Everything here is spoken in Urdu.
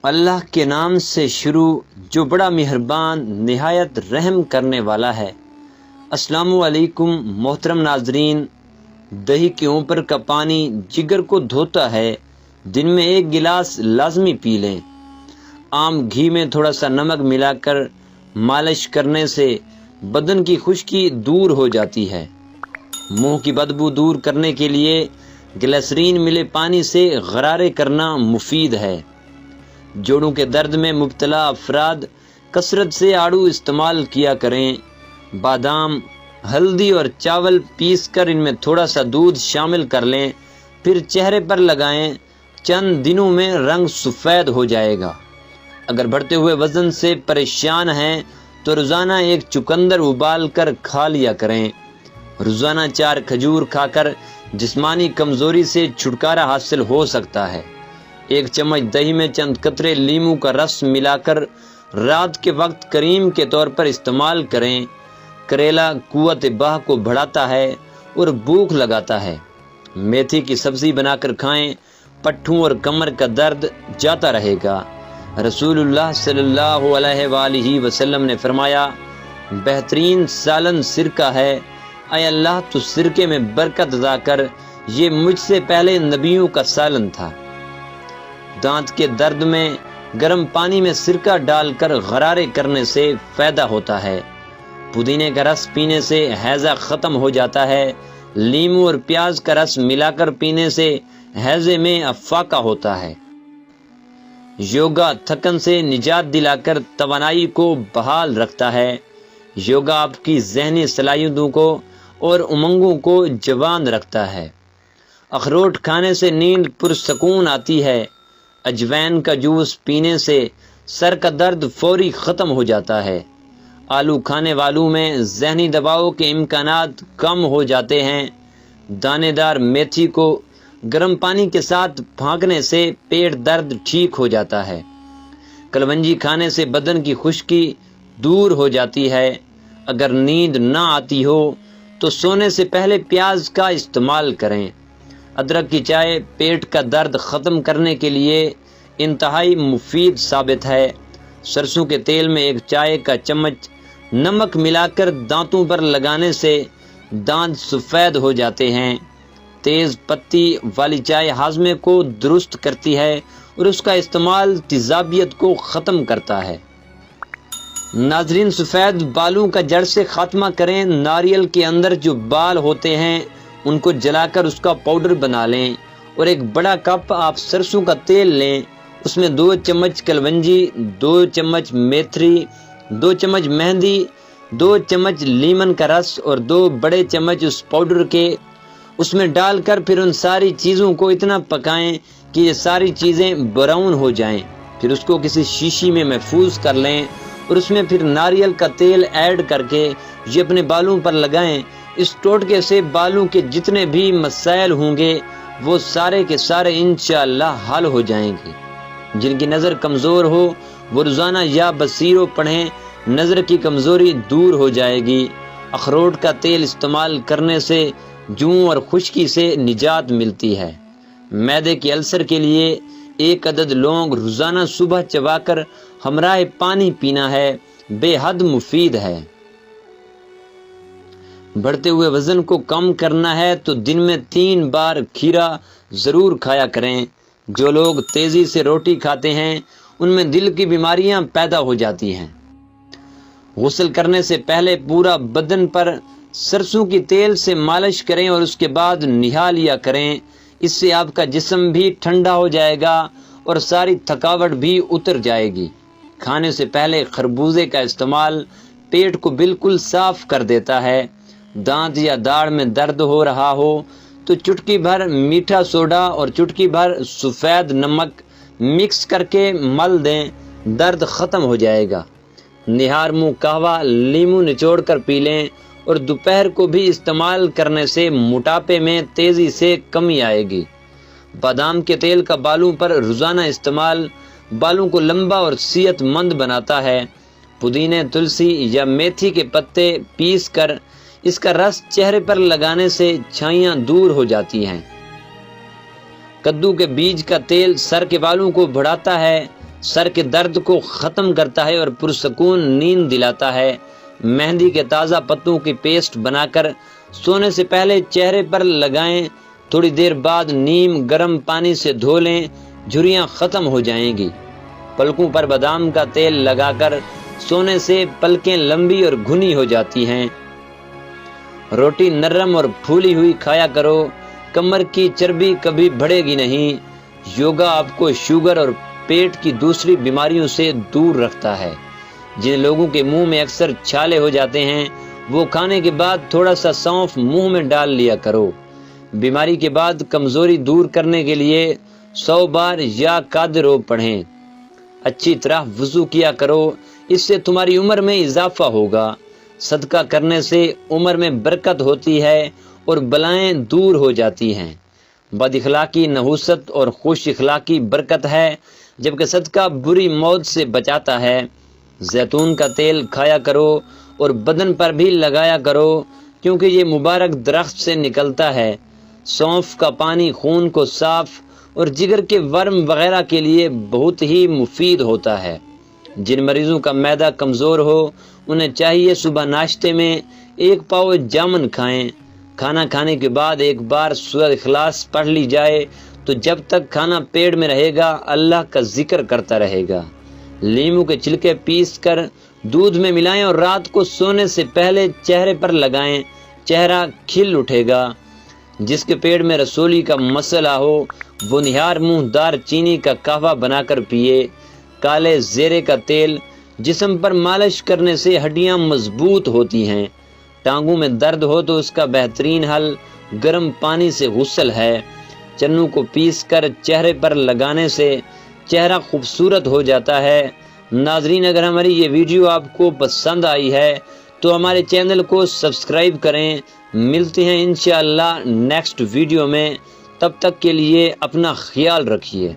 اللہ کے نام سے شروع جو بڑا مہربان نہایت رحم کرنے والا ہے۔ السلام علیکم محترم ناظرین، دہی کے اوپر کا پانی جگر کو دھوتا ہے، دن میں 1 گلاس لازمی پی لیں۔ عام گھی میں تھوڑا سا نمک ملا کر مالش کرنے سے بدن کی خشکی دور ہو جاتی ہے۔ منہ کی بدبو دور کرنے کے لیے گلیسرین ملے پانی سے غرارے کرنا مفید ہے۔ جوڑوں کے درد میں مبتلا افراد کثرت سے آڑو استعمال کیا کریں۔ بادام، ہلدی اور چاول پیس کر ان میں تھوڑا سا دودھ شامل کر لیں، پھر چہرے پر لگائیں، چند دنوں میں رنگ سفید ہو جائے گا۔ اگر بڑھتے ہوئے وزن سے پریشان ہیں تو روزانہ 1 چقندر ابال کر کھا لیا کریں۔ روزانہ 4 کھجور کھا کر جسمانی کمزوری سے چھٹکارا حاصل ہو سکتا ہے۔ 1 چمچ دہی میں چند قطرے لیموں کا رس ملا کر رات کے وقت کریم کے طور پر استعمال کریں۔ کریلا قوت باہ کو بڑھاتا ہے اور بھوک لگاتا ہے۔ میتھی کی سبزی بنا کر کھائیں، پٹھوں اور کمر کا درد جاتا رہے گا۔ رسول اللہ صلی اللہ علیہ وآلہ وسلم نے فرمایا، بہترین سالن سرکہ ہے، اے اللہ تو سرکے میں برکت عطا کر، یہ مجھ سے پہلے نبیوں کا سالن تھا۔ دانت کے درد میں گرم پانی میں سرکہ ڈال کر غرارے کرنے سے فائدہ ہوتا ہے۔ پودینے کا رس پینے سے ہیضہ ختم ہو جاتا ہے۔ لیموں اور پیاز کا رس ملا کر پینے سے ہیضے میں افاقہ ہوتا ہے۔ یوگا تھکن سے نجات دلا کر توانائی کو بحال رکھتا ہے۔ یوگا آپ کی ذہنی صلاحیتوں کو اور امنگوں کو جوان رکھتا ہے۔ اخروٹ کھانے سے نیند پرسکون آتی ہے۔ اجوین کا جوس پینے سے سر کا درد فوری ختم ہو جاتا ہے۔ آلو کھانے والوں میں ذہنی دباؤ کے امکانات کم ہو جاتے ہیں۔ دانے دار میتھی کو گرم پانی کے ساتھ پھانکنے سے پیٹ درد ٹھیک ہو جاتا ہے۔ کلونجی کھانے سے بدن کی خشکی دور ہو جاتی ہے۔ اگر نیند نہ آتی ہو تو سونے سے پہلے پیاز کا استعمال کریں۔ ادرک کی چائے پیٹ کا درد ختم کرنے کے لیے انتہائی مفید ثابت ہے۔ سرسوں کے تیل میں 1 چائے کا چمچ نمک ملا کر دانتوں پر لگانے سے دانت سفید ہو جاتے ہیں۔ تیز پتی والی چائے ہاضمے کو درست کرتی ہے اور اس کا استعمال تیزابیت کو ختم کرتا ہے۔ ناظرین، سفید بالوں کا جڑ سے خاتمہ کریں۔ ناریل کے اندر جو بال ہوتے ہیں ان کو جلا کر اس کا پاؤڈر بنا لیں اور 1 بڑا کپ آپ سرسوں کا تیل لیں۔ اس میں 2 چمچ کلونجی، 2 چمچ میتھی، 2 چمچ مہندی، 2 چمچ لیمن کا رس اور 2 بڑے چمچ اس پاؤڈر کے اس میں ڈال کر پھر ان ساری چیزوں کو اتنا پکائیں کہ یہ ساری چیزیں براؤن ہو جائیں۔ پھر اس کو کسی شیشی میں محفوظ کر لیں اور اس میں پھر ناریل کا تیل ایڈ کر کے یہ اپنے بالوں پر لگائیں۔ اس ٹوٹکے سے بالوں کے جتنے بھی مسائل ہوں گے وہ سارے کے سارے انشاءاللہ حل ہو جائیں گے۔ جن کی نظر کمزور ہو وہ روزانہ یا بصیرو پڑھیں، نظر کی کمزوری دور ہو جائے گی۔ اخروٹ کا تیل استعمال کرنے سے جوں اور خشکی سے نجات ملتی ہے۔ معدے کے السر کے لیے 1 عدد لونگ روزانہ صبح چبا کر ہمراہ پانی پینا ہے، بے حد مفید ہے۔ بڑھتے ہوئے وزن کو کم کرنا ہے تو دن میں 3 بار کھیرا ضرور کھایا کریں۔ جو لوگ تیزی سے روٹی کھاتے ہیں ان میں دل کی بیماریاں پیدا ہو جاتی ہیں۔ غسل کرنے سے پہلے پورا بدن پر سرسوں کی تیل سے مالش کریں اور اس کے بعد نہا لیا کریں۔ اس سے آپ کا جسم بھی ٹھنڈا ہو جائے گا اور ساری تھکاوٹ بھی اتر جائے گی۔ کھانے سے پہلے خربوزے کا استعمال پیٹ کو بالکل صاف کر دیتا ہے۔ دانت یا داڑھ میں درد ہو رہا ہو تو چٹکی بھر میٹھا سوڈا اور چٹکی بھر سفید نمک مکس کر کے مل دیں، درد ختم ہو جائے گا۔ نہار منہ قہوہ لیموں نچوڑ کر پی لیں اور دوپہر کو بھی استعمال کرنے سے موٹاپے میں تیزی سے کمی آئے گی۔ بادام کے تیل کا بالوں پر روزانہ استعمال بالوں کو لمبا اور صحت مند بناتا ہے۔ پودینے، تلسی یا میتھی کے پتے پیس کر اس کا رس چہرے پر لگانے سے چھائیاں دور ہو جاتی ہیں۔ کدو کے بیج کا تیل سر کے بالوں کو بڑھاتا ہے۔ سر کے درد کو ختم کرتا ہے اور پرسکون نیند دلاتا ہے۔ مہندی کے تازہ پتوں کی پیسٹ بنا کر سونے سے پہلے چہرے پر لگائیں، تھوڑی دیر بعد نیم گرم پانی سے دھو لیں، جھریاں ختم ہو جائیں گی۔ پلکوں پر بادام کا تیل لگا کر سونے سے پلکیں لمبی اور گھنی ہو جاتی ہیں۔ روٹی نرم اور پھولی ہوئی کھایا کرو، کمر کی چربی کبھی بڑھے گی نہیں۔ یوگا آپ کو شوگر اور پیٹ کی دوسری بیماریوں سے دور رکھتا ہے۔ جن لوگوں کے منہ میں اکثر چھالے ہو جاتے ہیں، وہ کھانے کے بعد تھوڑا سا سونف منہ میں ڈال لیا کرو۔ بیماری کے بعد کمزوری دور کرنے کے لیے 100 بار یا قادرو پڑھیں۔ اچھی طرح وضو کیا کرو، اس سے تمہاری عمر میں اضافہ ہوگا۔ صدقہ کرنے سے عمر میں برکت ہوتی ہے اور بلائیں دور ہو جاتی ہیں۔ بد اخلاقی نحوست اور خوش اخلاقی برکت ہے، جبکہ صدقہ بری موت سے بچاتا ہے۔ زیتون کا تیل کھایا کرو اور بدن پر بھی لگایا کرو، کیونکہ یہ مبارک درخت سے نکلتا ہے۔ سونف کا پانی خون کو صاف اور جگر کے ورم وغیرہ کے لیے بہت ہی مفید ہوتا ہے۔ جن مریضوں کا معدہ کمزور ہو، انہیں چاہیے صبح ناشتے میں 1 پاؤ جامن کھائیں۔ کھانا کھانے کے بعد ایک بار سورۃ اخلاص پڑھ لی جائے تو جب تک کھانا پیٹ میں رہے گا اللہ کا ذکر کرتا رہے گا۔ لیموں کے چھلکے پیس کر دودھ میں ملائیں اور رات کو سونے سے پہلے چہرے پر لگائیں، چہرہ کھل اٹھے گا۔ جس کے پیٹ میں رسولی کا مسئلہ ہو وہ نہار منہ دار چینی کا قہوہ بنا کر پیے۔ کالے زیرے کا تیل جسم پر مالش کرنے سے ہڈیاں مضبوط ہوتی ہیں۔ ٹانگوں میں درد ہو تو اس کا بہترین حل گرم پانی سے غسل ہے۔ چنوں کو پیس کر چہرے پر لگانے سے چہرہ خوبصورت ہو جاتا ہے۔ ناظرین، اگر ہماری یہ ویڈیو آپ کو پسند آئی ہے تو ہمارے چینل کو سبسکرائب کریں۔ ملتے ہیں انشاءاللہ نیکسٹ ویڈیو میں، تب تک کے لیے اپنا خیال رکھیے۔